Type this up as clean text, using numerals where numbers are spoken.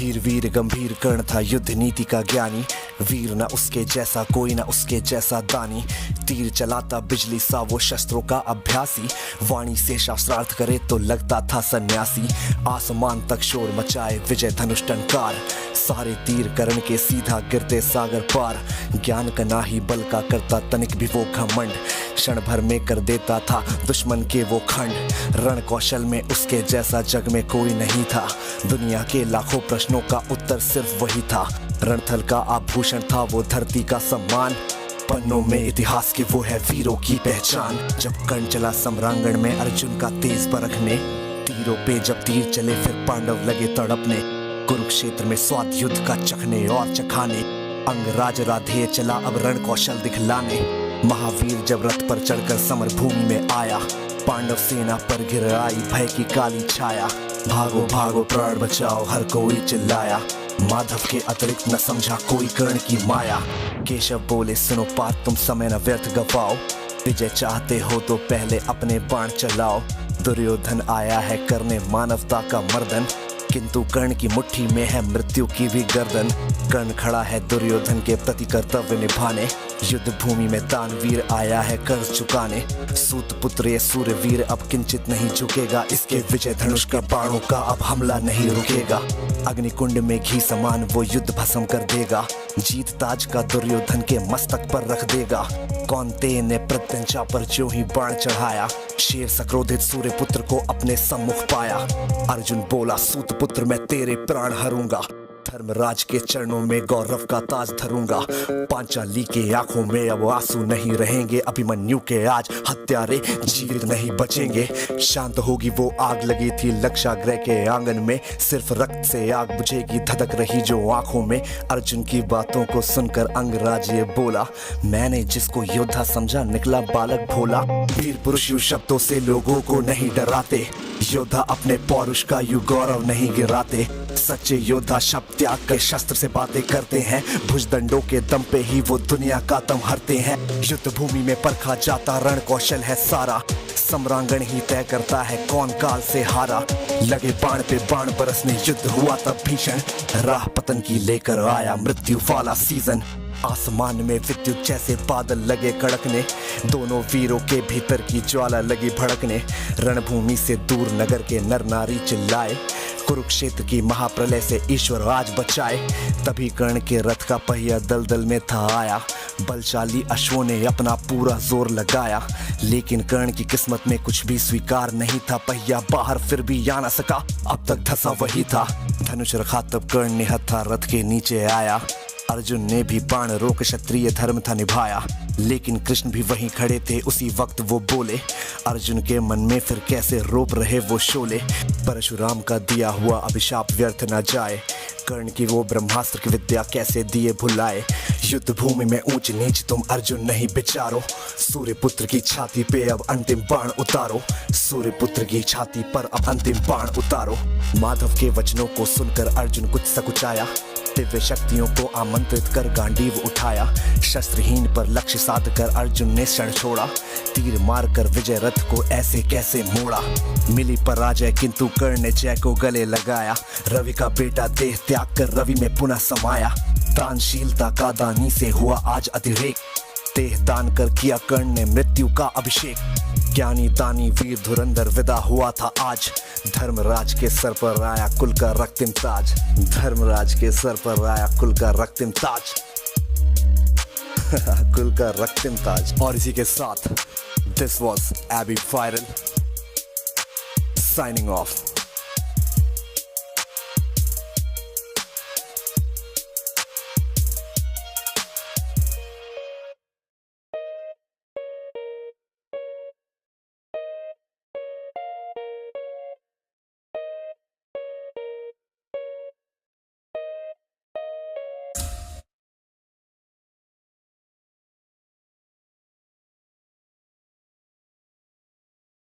धीर वीर गंभीर कर्ण था युद्ध नीति का ज्ञानी, वीर न उसके जैसा कोई न उसके जैसा दानी। तीर चलाता बिजली सा वो शस्त्रों का अभ्यासी, वाणी से शास्त्रार्थ करे तो लगता था सन्यासी। आसमान तक शोर मचाए विजय धनुष टंकार, सारे तीर कर्ण के सीधा गिरते सागर पार। ज्ञान का ना ही बल का करता तनिक भी वो घमंड, क्षण भर में कर देता था दुश्मन के वो खंड। रण कौशल में उसके जैसा जग में कोई नहीं था, दुनिया के लाखों प्रश्नों का उत्तर सिर्फ वही था। रणथल का आभूषण था वो धरती का सम्मान, पन्नों में इतिहास के वो है वीरों की पहचान। जब कर्ण चला सम्रांगण में अर्जुन का तेज परखने, तीरों पे जब तीर चले फिर पांडव लगे तड़पने। कुरुक्षेत्र में स्वाद युद्ध का चखने और चखाने, अंगराज राधेय चला अब रण कौशल दिखलाने। महावीर जब रथ पर चढ़कर समर भूमि में आया, पांडव सेना पर घिर आई भय की काली छाया। भागो भागो प्राण बचाओ हर कोई चिल्लाया, माधव के अतिरिक्त न समझा कोई कर्ण की माया। केशव बोले सुनो पार्थ तुम समय न व्यर्थ गवाओ, विजय चाहते हो तो पहले अपने बाण चलाओ। दुर्योधन आया है करने मानवता का मर्दन, किंतु कर्ण की मुट्ठी में है मृत्यु की भी गर्दन। कर्ण खड़ा है दुर्योधन के प्रति कर्तव्य निभाने, युद्ध भूमि में दानवीर आया है कर्ज चुकाने। सूत पुत्र ये सूर्यवीर अब किंचित नहीं झुकेगा, इसके विजय धनुष का बाणों का अब हमला नहीं रुकेगा। अग्निकुंड में घी समान वो युद्ध भस्म कर देगा, जीत ताज का दुर्योधन के मस्तक पर रख देगा। कौन्तेय ने प्रत्यंचा पर जो ही बाण चढ़ाया, शेर सक्रोधित सूर्य पुत्र को अपने सम्मुख पाया। अर्जुन बोला सूत पुत्र मैं तेरे प्राण हरूंगा, धर्मराज के चरणों में गौरव का ताज धरूंगा। पांचाली के आंखों में अब आंसू नहीं रहेंगे, अभिमन्यु के आज हत्यारे जीवित नहीं बचेंगे। शांत होगी वो आग लगी थी लक्षागृह के आंगन में, सिर्फ रक्त से आग बुझेगी धधक रही जो आंखों में। अर्जुन की बातों को सुनकर अंगराज ये बोला, मैंने जिसको योद्धा समझा निकला बालक भोला। वीर पुरुष यूं शब्दों से लोगों को नहीं डराते, योद्धा अपने पौरुष का यूं गौरव नहीं गिराते। सच्चे योद्धा शब्द त्याग कर शस्त्र से बातें करते हैं, भुजदंडों के दम पे ही वो दुनिया का दम हरते हैं। युद्ध भूमि में परखा जाता रण कौशल है सारा, सम्रांगण ही तय करता है कौन काल से हारा। लगे बाण पे बाण बरसने युद्ध हुआ तब भीषण, राह पतन की लेकर आया मृत्यु वाला सीजन। आसमान में विद्युत जैसे बादल लगे कड़कने, दोनों वीरों के भीतर की ज्वाला लगी भड़कने। रणभूमि से दूर नगर के नर नारी चिल्लाए, कुरुक्षेत्र की महाप्रलय से ईश्वर आज बचाए। तभी कर्ण के रथ का पहिया दलदल में था आया, बलशाली अश्वों ने अपना पूरा जोर लगाया। लेकिन कर्ण की किस्मत में कुछ भी स्वीकार नहीं था, पहिया बाहर फिर भी आ न सका, अब तक धंसा वही था। धनुष रखा तब कर्ण ने हथा रथ के नीचे आया, अर्जुन ने भी बाण रोक क्षत्रिय धर्म था निभाया। लेकिन कृष्ण भी वहीं खड़े थे उसी वक्त वो बोले, अर्जुन के मन में फिर कैसे रोप रहे वो शोले। परशुराम का दिया हुआ अभिशाप व्यर्थ न जाए, कर्ण की वो ब्रह्मास्त्र की विद्या कैसे दिए भुलाए। युद्ध भूमि में ऊंच नीच तुम अर्जुन नहीं विचारो, सूर्य पुत्र की छाती पे अब अंतिम बाण उतारो। सूर्य पुत्र की छाती पर अब अंतिम बाण उतारो। माधव के वचनों को सुनकर अर्जुन कुछ सकुचाया, दिव्य शक्तियों को आमंत्रित कर गांडीव उठाया। शस्त्रहीन पर लक्ष्य साध कर अर्जुन ने क्षण छोड़ा, तीर मार कर विजय रथ को ऐसे कैसे मोड़ा। मिली पराजय किंतु कर्ण ने जय को गले लगाया, रवि का बेटा देह त्याग कर रवि में पुनः समाया। दानशीलता का दानी से हुआ आज अतिरेक, देह दान कर किया कर्ण ने मृत्यु का अभिषेक। ज्ञानी दानी वीर धुरंधर विदा हुआ था आज, धर्मराज के सर पर आया कुल का रक्तिम ताज। धर्मराज के सर पर आया कुल का रक्तिम ताज कुल का रक्तिम ताज। और इसी के साथ this was AB viral signing of.